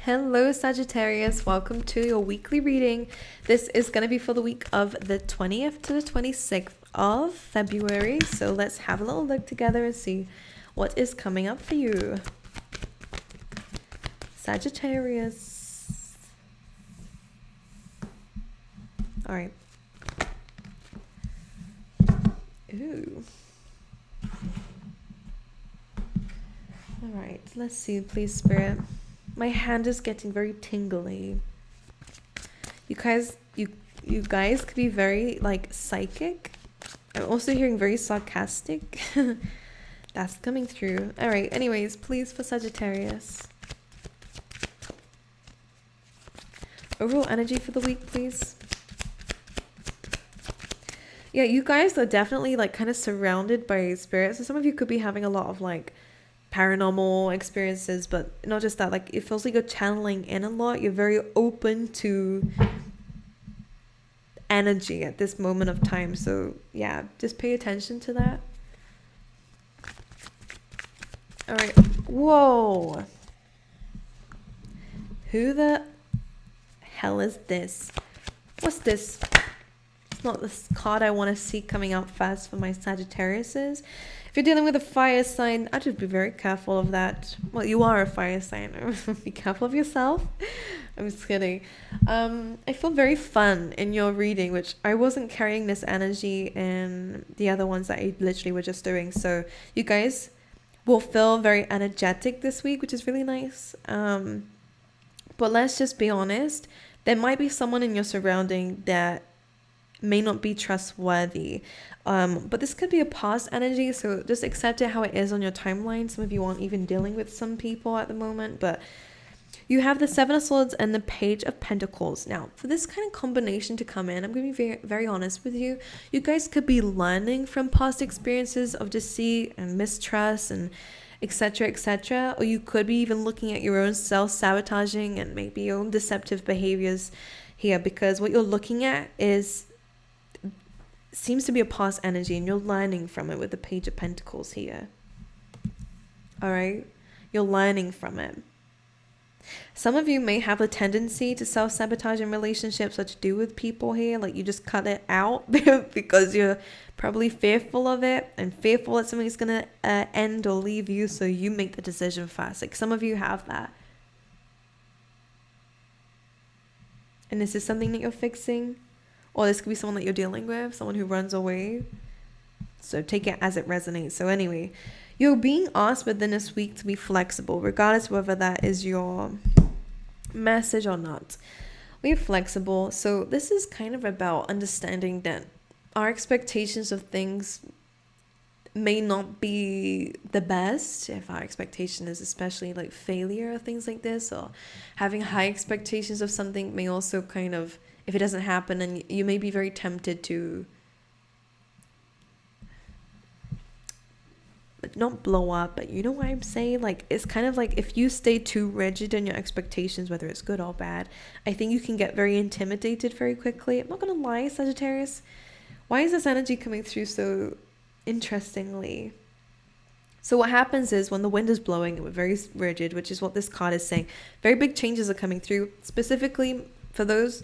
Hello, Sagittarius. Welcome to your weekly reading. This is going to be for the week of the 20th to the 26th of February. So let's have a little look together and see what is coming up for you. Sagittarius. All right. Ooh. All right. Let's see, please, Spirit. My hand is getting very tingly. You guys could be very like psychic. I'm also hearing very sarcastic. That's coming through. All right. Anyways, please for Sagittarius. Overall energy for the week, please. Yeah, you guys are definitely like kind of surrounded by spirits. So some of you could be having a lot of like paranormal experiences, but not just that, like it feels like you're channeling in a lot. You're very open to energy at this moment of time, so yeah, just pay attention to that. All right. Whoa, who the hell is this? What's this? It's not this card I want to see coming out fast for my Sagittariuses. If you're dealing with a fire sign, I'd just be very careful of that. Well, you are a fire sign. Be careful of yourself. I'm just kidding. I feel very fun in your reading, which I wasn't carrying this energy in the other ones that I literally were just doing. So you guys will feel very energetic this week, which is really nice. But let's just be honest. There might be someone in your surrounding that may not be trustworthy, but this could be a past energy, so just accept it how it is on your timeline. Some of you aren't even dealing with some people at the moment, but you have the Seven of Swords and the Page of Pentacles. Now for this kind of combination to come in, I'm going to be very, very honest with you. You guys could be learning from past experiences of deceit and mistrust and etc., or you could be even looking at your own self-sabotaging and maybe your own deceptive behaviors here, because what you're looking at seems to be a past energy and you're learning from it with the Page of Pentacles here. All right, you're learning from it. Some of you may have a tendency to self-sabotage in relationships or to do with people here, like you just cut it out because you're probably fearful of it and fearful that something's gonna end or leave you, so you make the decision fast. Like some of you have that, and this is something that you're fixing. Or this could be someone that you're dealing with, someone who runs away. So take it as it resonates. So anyway, you're being asked within this week to be flexible, regardless whether that is your message or not. We're flexible. So this is kind of about understanding that our expectations of things may not be the best. If our expectation is especially like failure or things like this, or having high expectations of something may also kind of, if it doesn't happen, and you may be very tempted to not blow up, but you know what I'm saying? Like it's kind of like if you stay too rigid in your expectations, whether it's good or bad, I think you can get very intimidated very quickly. I'm not gonna lie, Sagittarius. Why is this energy coming through so interestingly? So what happens is when the wind is blowing and we're very rigid, which is what this card is saying, very big changes are coming through. Specifically for those,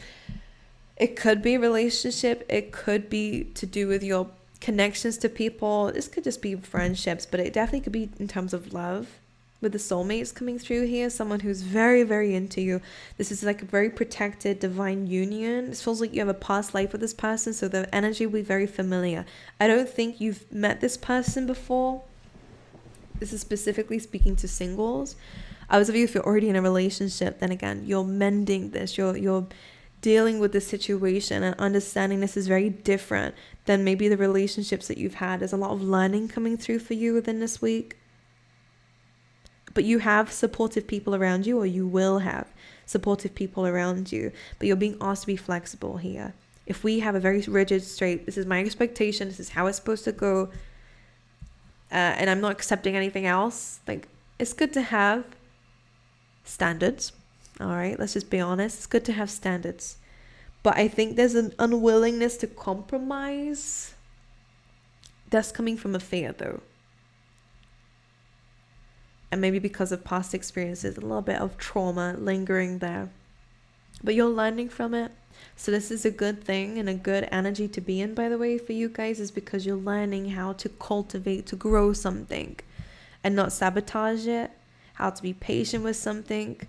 it could be a relationship, it could be to do with your connections to people. This could just be friendships, but it definitely could be in terms of love, with the soulmates coming through here, someone who's very, very into you. This is like a very protected divine union. It feels like you have a past life with this person, so the energy will be very familiar. I don't think you've met this person before. This is specifically speaking to singles. Obviously, if you're already in a relationship, then again, you're mending this. You're dealing with the situation and understanding this is very different than maybe the relationships that you've had. There's a lot of learning coming through for you within this week. But you have supportive people around you, or you will have supportive people around you. But you're being asked to be flexible here. If we have a very rigid, straight, this is my expectation, this is how it's supposed to go, and I'm not accepting anything else, like it's good to have standards. All right, let's just be honest. It's good to have standards. But I think there's an unwillingness to compromise that's coming from a fear, though. And maybe because of past experiences, a little bit of trauma lingering there. But you're learning from it. So this is a good thing and a good energy to be in, by the way, for you guys, is because you're learning how to cultivate, to grow something and not sabotage it, how to be patient with something,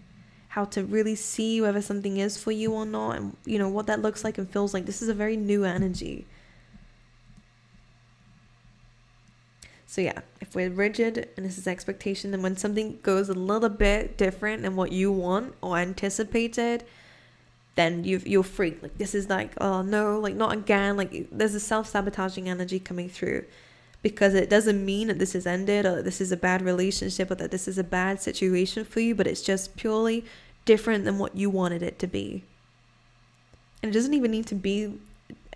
how to really see whether something is for you or not, and you know what that looks like and feels like. This is a very new energy. So yeah, if we're rigid and this is expectation, and when something goes a little bit different than what you want or anticipated, then you'll freak. Like, this is like, oh no, like not again. Like, there's a self-sabotaging energy coming through, because it doesn't mean that this is ended or that this is a bad relationship or that this is a bad situation for you, but it's just purely different than what you wanted it to be. And it doesn't even need to be,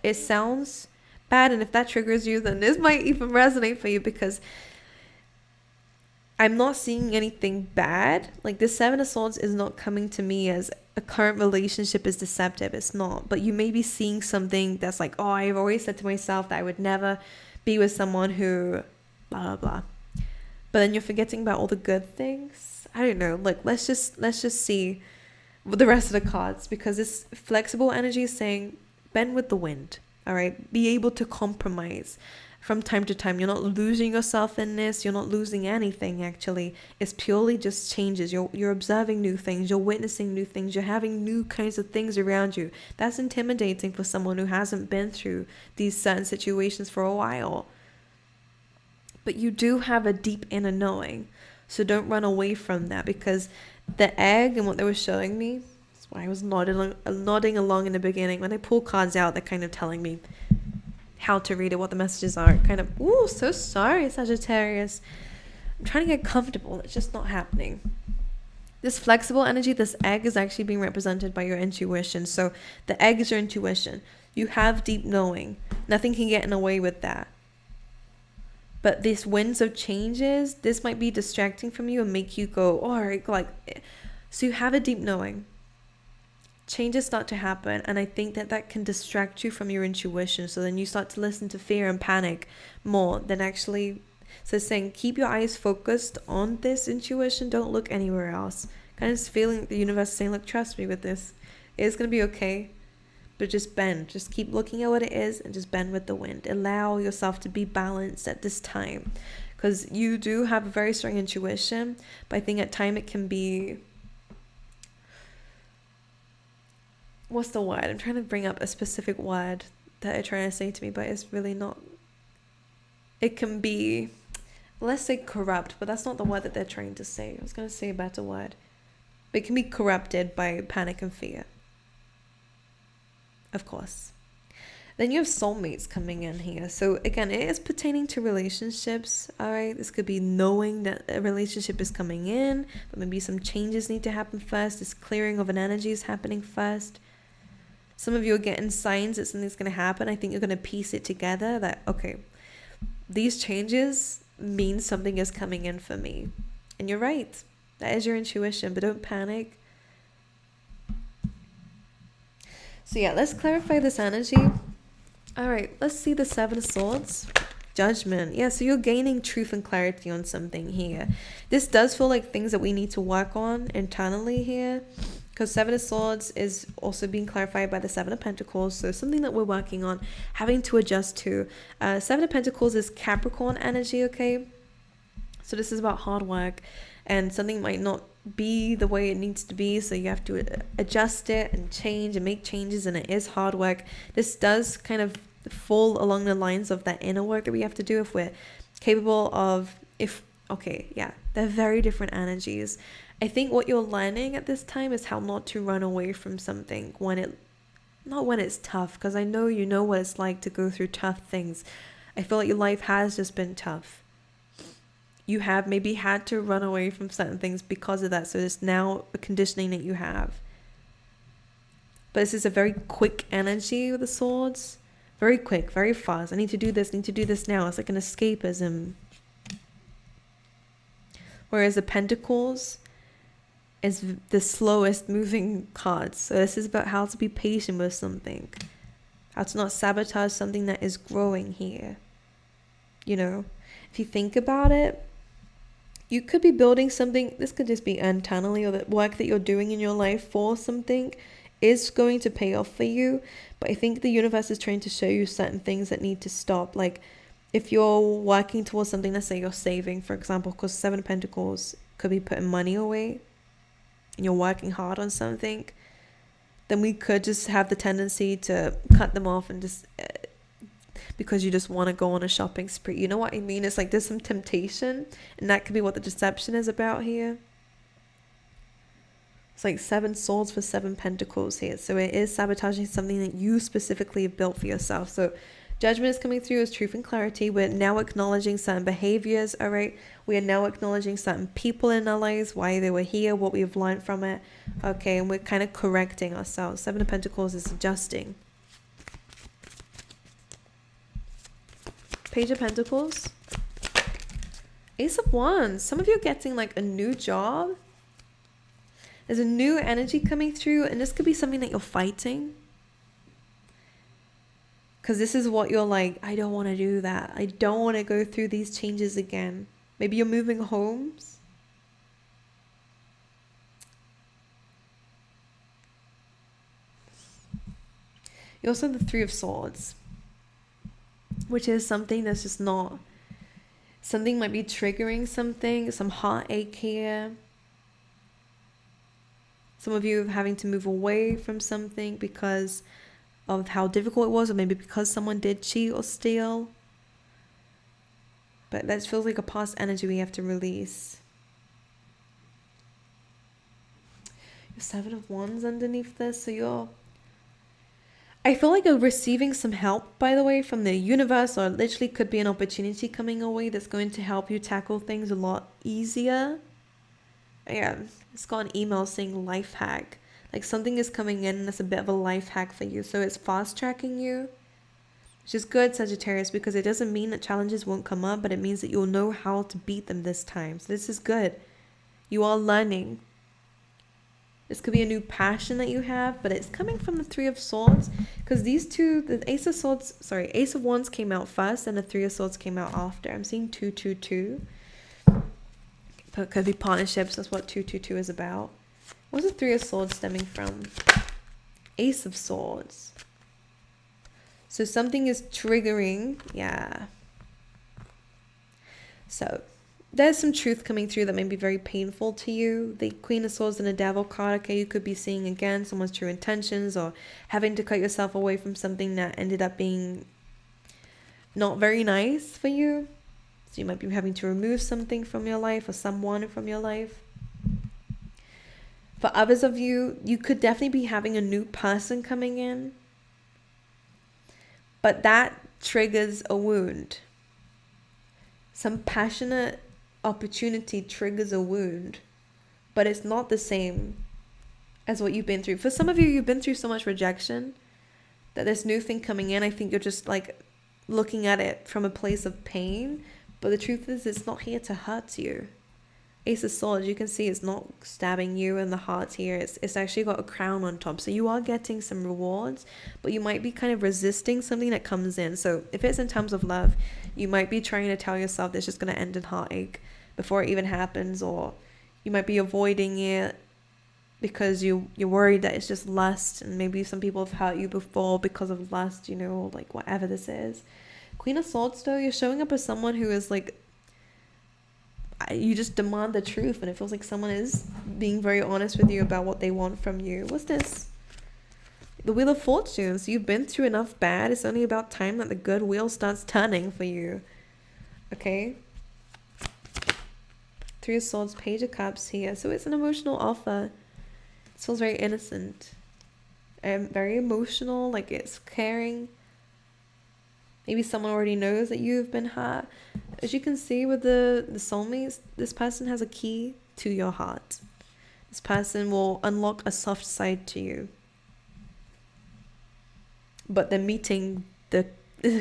it sounds bad, and if that triggers you, then this might even resonate for you, because I'm not seeing anything bad. Like, this Seven of Swords is not coming to me as a current relationship is deceptive. It's not. But you may be seeing something that's like, oh, I've always said to myself that I would never be with someone who blah blah blah. But then you're forgetting about all the good things. I don't know. Like, let's just see the rest of the cards, because this flexible energy is saying bend with the wind. All right, be able to compromise from time to time. You're not losing yourself in this. You're not losing anything, actually. It's purely just changes. You're observing new things. You're witnessing new things. You're having new kinds of things around you. That's intimidating for someone who hasn't been through these certain situations for a while. But you do have a deep inner knowing. So don't run away from that, because the egg and what they were showing me, that's why I was nodding along in the beginning. When I pull cards out, they're kind of telling me how to read it, what the messages are. Kind of, ooh, so sorry, Sagittarius. I'm trying to get comfortable. It's just not happening. This flexible energy, this egg, is actually being represented by your intuition. So the egg is your intuition. You have deep knowing. Nothing can get in the way with that. But these winds of changes, this might be distracting from you and make you go, all right, like, so you have a deep knowing. Changes start to happen, and I think that can distract you from your intuition. So then you start to listen to fear and panic more than actually. So it's saying keep your eyes focused on this intuition. Don't look anywhere else. Kind of feeling the universe saying, look, trust me with this. It's going to be okay. But just bend. Just keep looking at what it is and just bend with the wind. Allow yourself to be balanced at this time, because you do have a very strong intuition. But I think at time it can be, what's the word? I'm trying to bring up a specific word that they're trying to say to me, but it's really not. It can be, let's say corrupt, but that's not the word that they're trying to say. I was going to say a better word. But it can be corrupted by panic and fear. Of course. Then you have soulmates coming in here. So again, it is pertaining to relationships. All right. This could be knowing that a relationship is coming in, but maybe some changes need to happen first. This clearing of an energy is happening first. Some of you are getting signs that something's going to happen. I think you're going to piece it together that, okay, these changes mean something is coming in for me. And you're right. That is your intuition, but don't panic. So yeah, let's clarify this energy. All right, let's see the Seven of Swords. Judgment. Yeah, so you're gaining truth and clarity on something here. This does feel like things that we need to work on internally here, because Seven of Swords is also being clarified by the Seven of Pentacles. So something that we're working on, having to adjust to. Seven of Pentacles is Capricorn energy, okay? So this is about hard work, and something might not be the way it needs to be, so you have to adjust it and change and make changes, and it is hard work. This does kind of fall along the lines of that inner work that we have to do if we're capable of, they're very different energies. I think what you're learning at this time is how not to run away from something not when it's tough, because I know you know what it's like to go through tough things. I feel like your life has just been tough. You have maybe had to run away from certain things because of that. So it's now a conditioning that you have. But this is a very quick energy with the swords. Very quick, very fast. I need to do this now. It's like an escapism. Whereas the Pentacles is the slowest moving cards. So this is about how to be patient with something. How to not sabotage something that is growing here. You know, if you think about it, You could be building something. This could just be internally, or the work that you're doing in your life for something is going to pay off for you. But I think the universe is trying to show you certain things that need to stop. Like if you're working towards something, let's say you're saving, for example, because Seven of Pentacles could be putting money away and you're working hard on something, then we could just have the tendency to cut them off and just because you just want to go on a shopping spree. You know what I mean? It's like there's some temptation, and that could be what the deception is about here. It's like 7 swords for 7 pentacles here. So it is sabotaging something that you specifically have built for yourself. So judgment is coming through as truth and clarity. We're now acknowledging certain behaviors, all right? We are now acknowledging certain people in our lives, why they were here, what we've learned from it. Okay, and we're kind of correcting ourselves. 7 of Pentacles is adjusting. Page of Pentacles. Ace of Wands. Some of you are getting like a new job. There's a new energy coming through, and this could be something that you're fighting. Because this is what you're like, I don't want to do that. I don't want to go through these changes again. Maybe you're moving homes. You also have the 3 of Swords, which is something that's just not, something might be triggering something, some heartache here. Some of you are having to move away from something because of how difficult it was, or maybe because someone did cheat or steal. But that feels like a past energy we have to release. Your 7 of Wands underneath this, so I feel like you're receiving some help, by the way, from the universe, or literally could be an opportunity coming away that's going to help you tackle things a lot easier. Yeah, it's got an email saying life hack. Like something is coming in and it's a bit of a life hack for you. So it's fast tracking you, which is good, Sagittarius, because it doesn't mean that challenges won't come up, but it means that you'll know how to beat them this time. So this is good. You are learning. This could be a new passion that you have, but it's coming from the 3 of Swords, because these two, the Ace of Wands came out first and the 3 of Swords came out after. I'm seeing 222. But it could be partnerships. That's what 222 is about. What's the 3 of Swords stemming from? Ace of Swords. So something is triggering. Yeah. So there's some truth coming through that may be very painful to you. The Queen of Swords and the Devil card. Okay, you could be seeing again someone's true intentions, or having to cut yourself away from something that ended up being not very nice for you. So you might be having to remove something from your life, or someone from your life. For others of you, you could definitely be having a new person coming in, but that triggers a wound. Some passionate opportunity triggers a wound, but it's not the same as what you've been through. For some of you, you've been through so much rejection that this new thing coming in, I think you're just like looking at it from a place of pain, but the truth is it's not here to hurt you. Ace of Swords, you can see it's not stabbing you in the heart here. It's actually got a crown on top. So you are getting some rewards, but you might be kind of resisting something that comes in. So if it's in terms of love, you might be trying to tell yourself that it's just going to end in heartache before it even happens, or you might be avoiding it because you're worried that it's just lust, and maybe some people have hurt you before because of lust, you know, like whatever this is. Queen of Swords, though, you're showing up as someone who is like, you just demand the truth, and it feels like someone is being very honest with you about what they want from you. What's this? The Wheel of Fortune. So you've been through enough bad. It's only about time that the good wheel starts turning for you. Okay. 3 of Swords, Page of Cups here. So it's an emotional offer. It feels very innocent. Very emotional, like it's caring. Maybe someone already knows that you've been hurt. As you can see with the soulmates, this person has a key to your heart. This person will unlock a soft side to you. But they're meeting the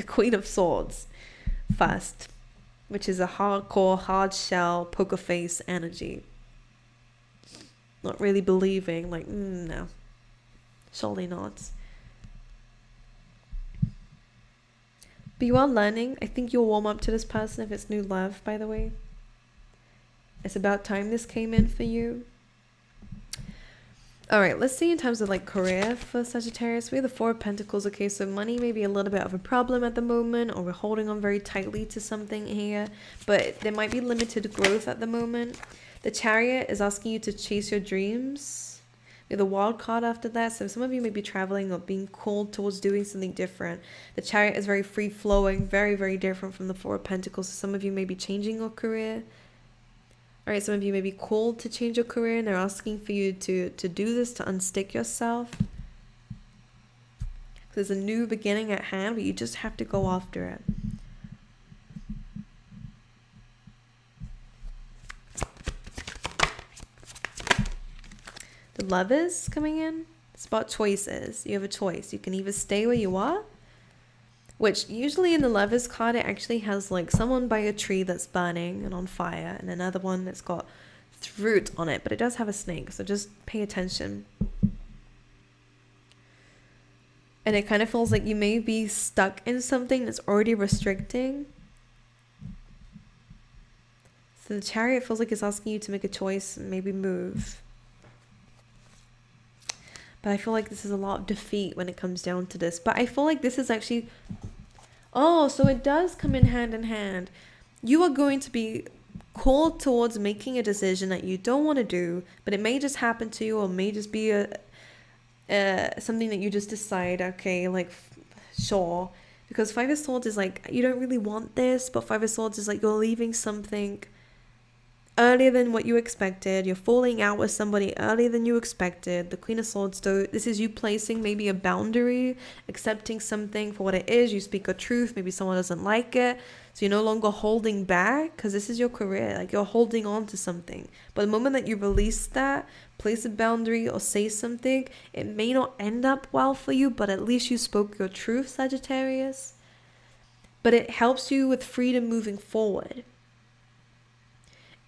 Queen of Swords first, which is a hardcore, hard shell, poker face energy. Not really believing, like, no, surely not. But you are learning. I think you'll warm up to this person if it's new love, by the way. It's about time this came in for you. All right, let's see in terms of like career for Sagittarius. We have the Four of Pentacles. Okay, so money may be a little bit of a problem at the moment, or we're holding on very tightly to something here, but there might be limited growth at the moment. The Chariot is asking you to chase your dreams. We have the Wild card after that, so some of you may be traveling or being called towards doing something different. The Chariot is very free-flowing, very, very different from the Four of Pentacles, so some of you may be changing your career. All right, some of you may be called to change your career and they're asking for you to do this, to unstick yourself. There's a new beginning at hand, but you just have to go after it. The Lovers coming in. It's about choices. You have a choice. You can either stay where you are, which usually in the Lovers card, it actually has like someone by a tree that's burning and on fire, and another one that's got fruit on it, but it does have a snake, so just pay attention. And it kind of feels like you may be stuck in something that's already restricting. So the Chariot feels like it's asking you to make a choice and maybe move. But I feel like this is a lot of defeat when it comes down to this. But I feel like this is actually... Oh, so it does come in hand. You are going to be called towards making a decision that you don't want to do, but it may just happen to you, or may just be something that you just decide, okay, like, sure. Because Five of Swords is like, you don't really want this, but Five of Swords is like, you're leaving something earlier than what you expected. You're falling out with somebody earlier than you expected. The Queen of Swords, though, this is you placing maybe a boundary, accepting something for what it is. You speak a truth. Maybe someone doesn't like it, so you're no longer holding back, because this is your career. Like, you're holding on to something. But the moment that you release that, place a boundary or say something, it may not end up well for you, but at least you spoke your truth, Sagittarius. But it helps you with freedom moving forward.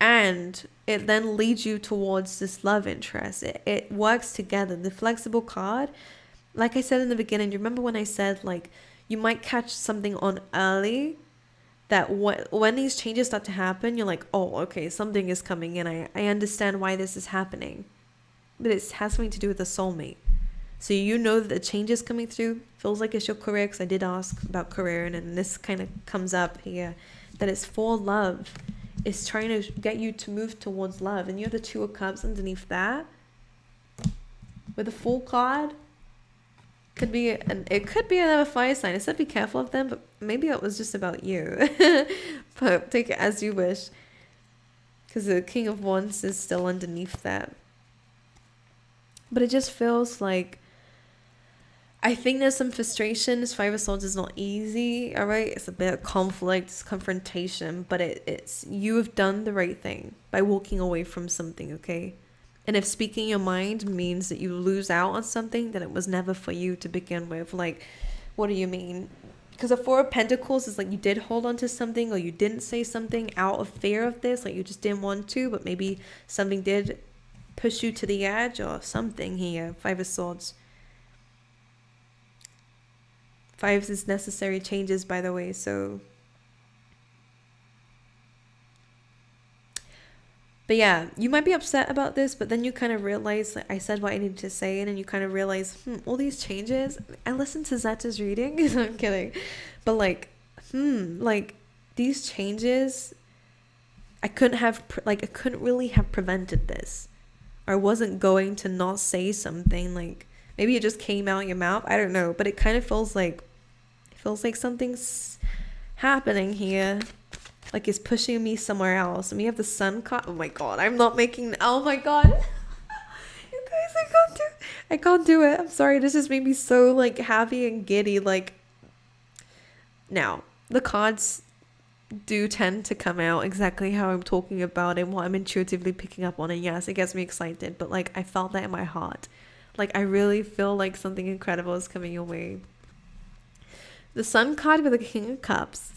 And it then leads you towards this love interest. It works together. The Flexible card, like I said in the beginning, you remember when I said, like, you might catch something on early, that when these changes start to happen, you're like, oh, okay, something is coming in. I understand why this is happening. But it has something to do with the soulmate. So you know that the changes coming through feels like it's your career, because I did ask about career, and this kind of comes up here, that it's for love. It's trying to get you to move towards love. And you have the Two of Cups underneath that. With the Fool card, it could be another fire sign. I said be careful of them, but maybe it was just about you. But take it as you wish. Because the King of Wands is still underneath that. But it just feels like, I think there's some frustration. This Five of Swords is not easy, all right? It's a bit of conflict, it's confrontation, but it's you have done the right thing by walking away from something, okay? And if speaking your mind means that you lose out on something, then it was never for you to begin with. Like, what do you mean? Because the Four of Pentacles is like you did hold on to something, or you didn't say something out of fear of this, like you just didn't want to, but maybe something did push you to the edge or something here. Five of Swords. Fives is necessary changes, by the way, so. But yeah, you might be upset about this, but then you kind of realize, like, I said what I needed to say, and then you kind of realize, all these changes. I listened to Zeta's reading. I'm kidding. But like, like, these changes, I couldn't really have prevented this. Or I wasn't going to not say something. Like, maybe it just came out your mouth. I don't know. But it kind of feels like something's happening here, like it's pushing me somewhere else. And we have the Sun card. Oh my god, I'm not making, oh my god. You guys, I can't do it. I'm sorry, this just made me so like happy and giddy. Like, now the cards do tend to come out exactly how I'm talking about and what I'm intuitively picking up on, and yes, it gets me excited, but like I felt that in my heart. Like, I really feel like something incredible is coming your way. The Sun card with the King of Cups.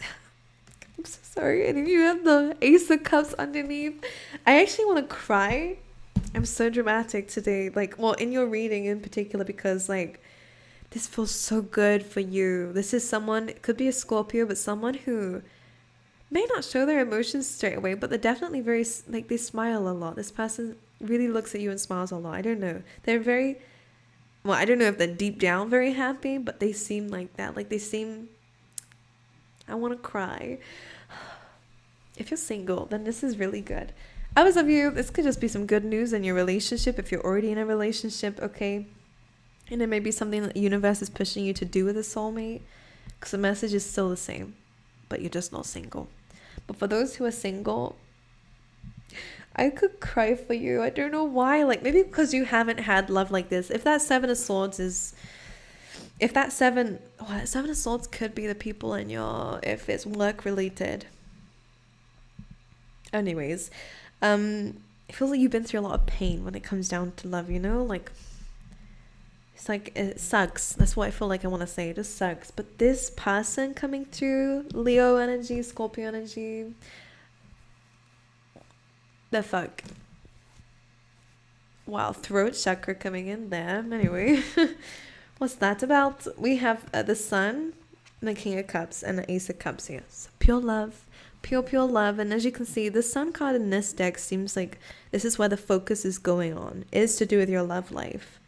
I'm so sorry. And you have the Ace of Cups underneath. I actually want to cry. I'm so dramatic today. Like, well, in your reading in particular, because like, this feels so good for you. This is someone, it could be a Scorpio, but someone who may not show their emotions straight away, but they're definitely very, like, they smile a lot. This person really looks at you and smiles a lot. I don't know. They're very, well, I don't know if they're deep down very happy, but they seem like that. Like, they seem, I want to cry. If you're single, then this is really good. Others of you, this could just be some good news in your relationship if you're already in a relationship, okay? And it may be something that the universe is pushing you to do with a soulmate, because the message is still the same, but you're just not single. But for those who are single, I could cry for you. I don't know why. Like, maybe because you haven't had love like this. If that Seven of Swords is, if that Seven of Swords could be the people in your, if it's work related. Anyways, it feels like you've been through a lot of pain when it comes down to love, you know? Like, it's like, it sucks. That's what I feel like I want to say. It just sucks. But this person coming through, Leo energy, Scorpio energy, the fuck. Wow, throat chakra coming in there. Anyway, what's that about? We have the Sun, the King of Cups, and the Ace of Cups here. So pure love. Pure love. And as you can see, the Sun card in this deck seems like this is where the focus is going on. It is to do with your love life.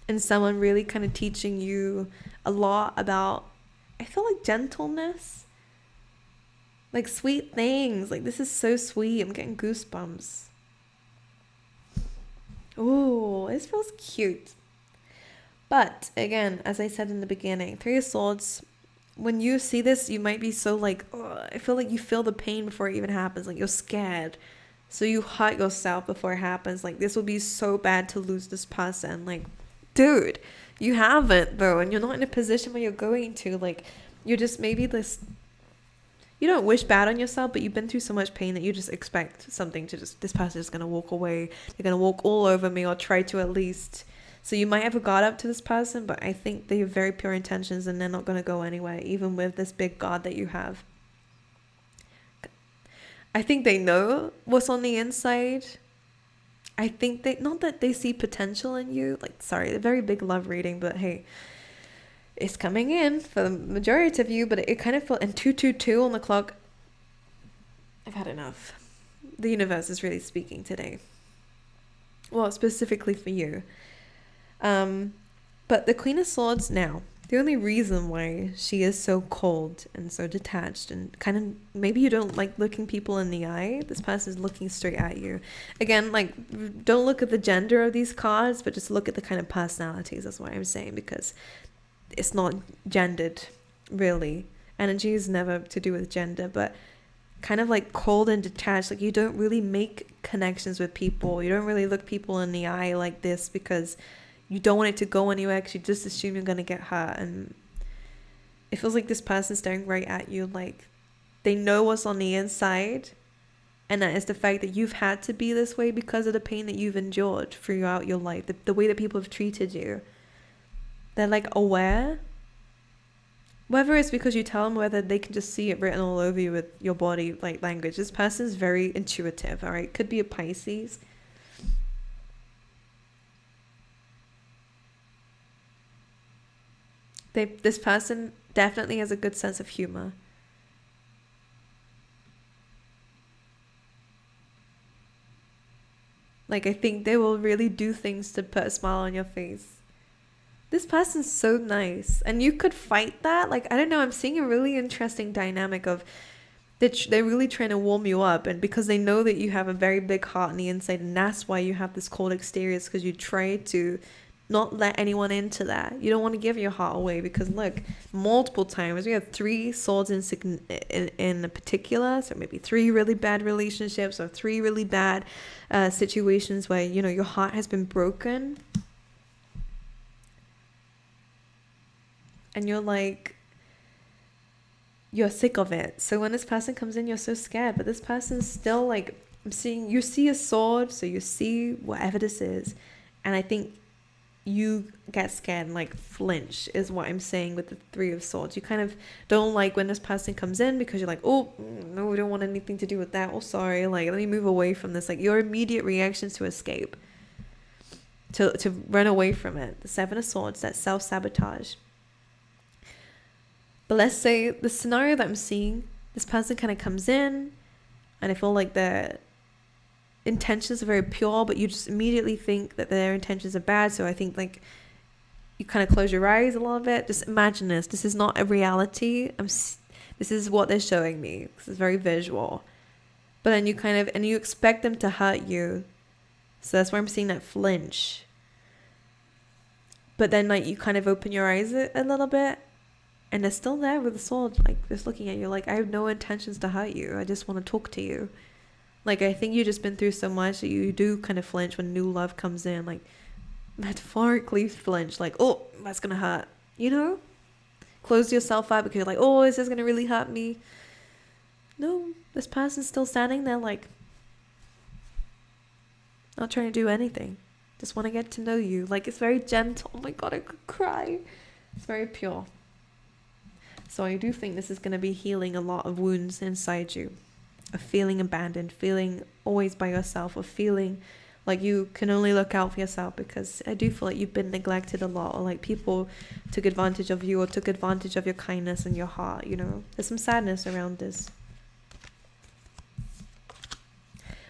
And someone really kind of teaching you a lot about, I feel like, gentleness. Like sweet things. Like, this is so sweet. I'm getting goosebumps. Ooh, this feels cute. But again, as I said in the beginning, Three of Swords, when you see this, you might be so like, oh, I feel like you feel the pain before it even happens. Like, you're scared. So you hurt yourself before it happens. Like, this would be so bad to lose this person. Like, dude, you haven't though, and you're not in a position where you're going to. Like, you're just maybe this, you don't wish bad on yourself, but you've been through so much pain that you just expect something to just, this person is going to walk away, they're going to walk all over me, or try to at least. So you might have a guard up to this person, but I think they have very pure intentions and they're not going to go anywhere, even with this big guard that you have. I think they know what's on the inside. I think they, not that they see potential in you, like, sorry, a very big love reading, but hey, it's coming in for the majority of you, but it kind of felt, and 222 on the clock. I've had enough. The universe is really speaking today. Well, specifically for you. But the Queen of Swords now, the only reason why she is so cold and so detached and kind of, maybe you don't like looking people in the eye. This person is looking straight at you. Again, like, don't look at the gender of these cards, but just look at the kind of personalities. That's what I'm saying, because it's not gendered, really. Energy is never to do with gender, but kind of like cold and detached. Like, you don't really make connections with people. You don't really look people in the eye like this because you don't want it to go anywhere, because you just assume you're going to get hurt. And it feels like this person's staring right at you, like they know what's on the inside, and that is the fact that you've had to be this way because of the pain that you've endured throughout your life, the way that people have treated you. They're like aware, whether it's because you tell them, whether they can just see it written all over you with your body like language. This person's very intuitive, all right? Could be a Pisces. This person definitely has a good sense of humor. Like, I think they will really do things to put a smile on your face. This person's so nice. And you could fight that. Like, I don't know, I'm seeing a really interesting dynamic of they're really trying to warm you up. And because they know that you have a very big heart on the inside, and that's why you have this cold exterior, is because you try to not let anyone into that. You don't want to give your heart away, because look, multiple times we have 3 swords in particular, so maybe 3 really bad relationships or 3 really bad situations where, you know, your heart has been broken, and you're like, you're sick of it. So when this person comes in, you're so scared, but this person's still like, I'm seeing, you see a sword, so you see whatever this is, and I think you get scared and like flinch is what I'm saying with the 3 of Swords. You kind of don't like when this person comes in, because you're like, oh no, we don't want anything to do with that. Oh, sorry, like, let me move away from this. Like, your immediate reactions to escape, to run away from it. The 7 of Swords, that self-sabotage. But let's say the scenario that I'm seeing, This person kind of comes in, and I feel like their intentions are very pure, but you just immediately think that their intentions are bad. So I think like you kind of close your eyes a little bit. Just imagine this. This is not a reality. This is what they're showing me. This is very visual. But then you kind of, and you expect them to hurt you. So that's why I'm seeing that flinch. But then like you kind of open your eyes a little bit, and they're still there with the sword, like just looking at you like, I have no intentions to hurt you. I just want to talk to you. Like, I think you've just been through so much that you do kind of flinch when new love comes in, like metaphorically flinch, like, oh, that's gonna hurt, you know? Close yourself up because you're like, oh, is this gonna really hurt me? No, this person's still standing there like, not trying to do anything. Just want to get to know you. Like, it's very gentle. Oh my God, I could cry. It's very pure. So I do think this is going to be healing a lot of wounds inside you. Of feeling abandoned, feeling always by yourself, or feeling like you can only look out for yourself, because I do feel like you've been neglected a lot, or like people took advantage of you or took advantage of your kindness and your heart, you know. There's some sadness around this.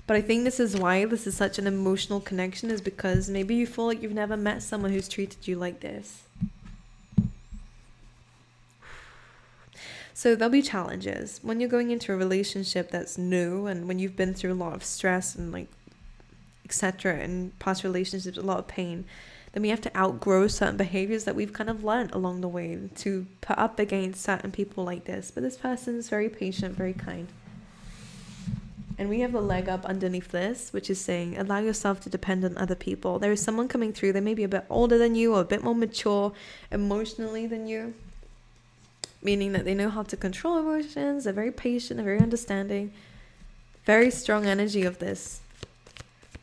But I think this is why this is such an emotional connection, is because maybe you feel like you've never met someone who's treated you like this. So there'll be challenges when you're going into a relationship that's new, and when you've been through a lot of stress and like etc. and past relationships, a lot of pain. Then we have to outgrow certain behaviors that we've kind of learned along the way to put up against certain people like this. But this person is very patient, very kind. And we have a leg up underneath this, which is saying, allow yourself to depend on other people. There is someone coming through. They may be a bit older than you, or a bit more mature emotionally than you. Meaning that they know how to control emotions. They're very patient, they're very understanding. Very strong energy of this.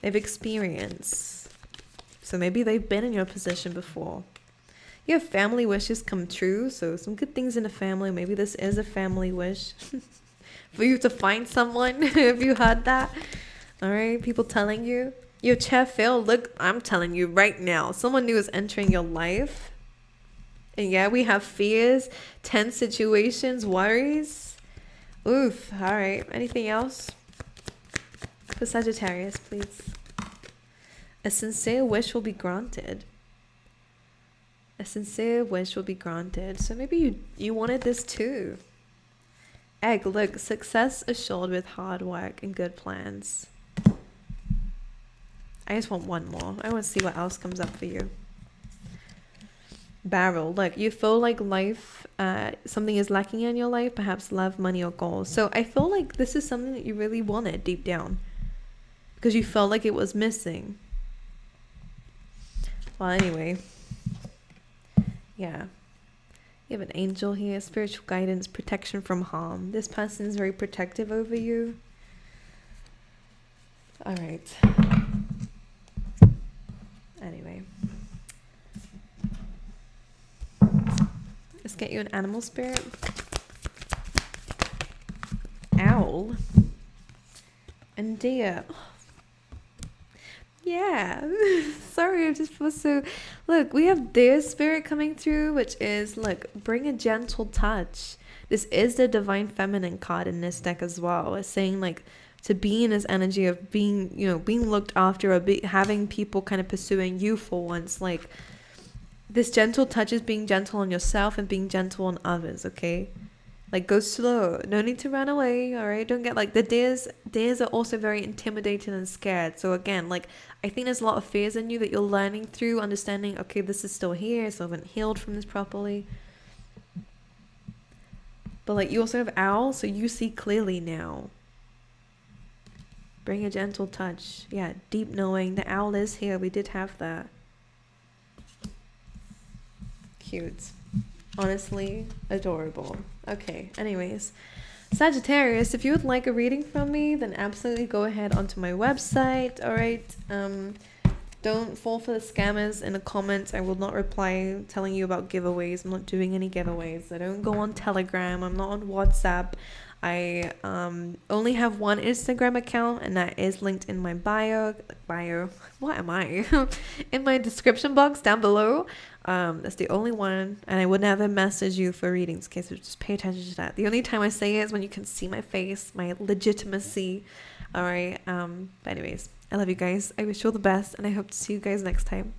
They've experienced. So maybe they've been in your position before. You have family wishes come true. So some good things in the family. Maybe this is a family wish. For you to find someone. Have you heard that? Alright, people telling you. Your chair failed. Look, I'm telling you right now. Someone new is entering your life. And yeah, we have fears, tense situations, worries. Oof. Alright, anything else? For Sagittarius, please. A sincere wish will be granted. A sincere wish will be granted. So maybe you wanted this too. Egg, look, success assured with hard work and good plans. I just want one more. I want to see what else comes up for you. Barrel, look, you feel like life, something is lacking in your life, perhaps love, money, or goals. So I feel like this is something that you really wanted deep down, because you felt like it was missing. Well, anyway, yeah. You have an angel here, spiritual guidance, protection from harm. This person is very protective over you. All right. Anyway. Let's get you an animal spirit. Owl. And deer. Yeah. Sorry, I just feel so... Look, we have deer spirit coming through, which is, look, bring a gentle touch. This is the divine feminine card in this deck as well. It's saying, like, to be in this energy of being, you know, being looked after, or having people kind of pursuing you for once. Like, this gentle touch is being gentle on yourself and being gentle on others, okay? Like, go slow. No need to run away, all right? Don't get, like, the deers are also very intimidated and scared. So, again, like, I think there's a lot of fears in you that you're learning through, understanding, okay, this is still here, so I haven't healed from this properly. But, like, you also have owl, so you see clearly now. Bring a gentle touch. Yeah, deep knowing. The owl is here. We did have that. Cute. Honestly, adorable. Okay, anyways. Sagittarius, if you would like a reading from me, then absolutely go ahead onto my website, alright? Don't fall for the scammers in the comments. I will not reply telling you about giveaways. I'm not doing any giveaways. I don't go on Telegram. I'm not on WhatsApp. I only have one Instagram account, and that is linked in my bio. What am I? In my description box down below. That's the only one, and I would never message you for readings. Okay, so just pay attention to that. The only time I say it is when you can see my face, my legitimacy. All right. But anyways, I love you guys. I wish you all the best, and I hope to see you guys next time.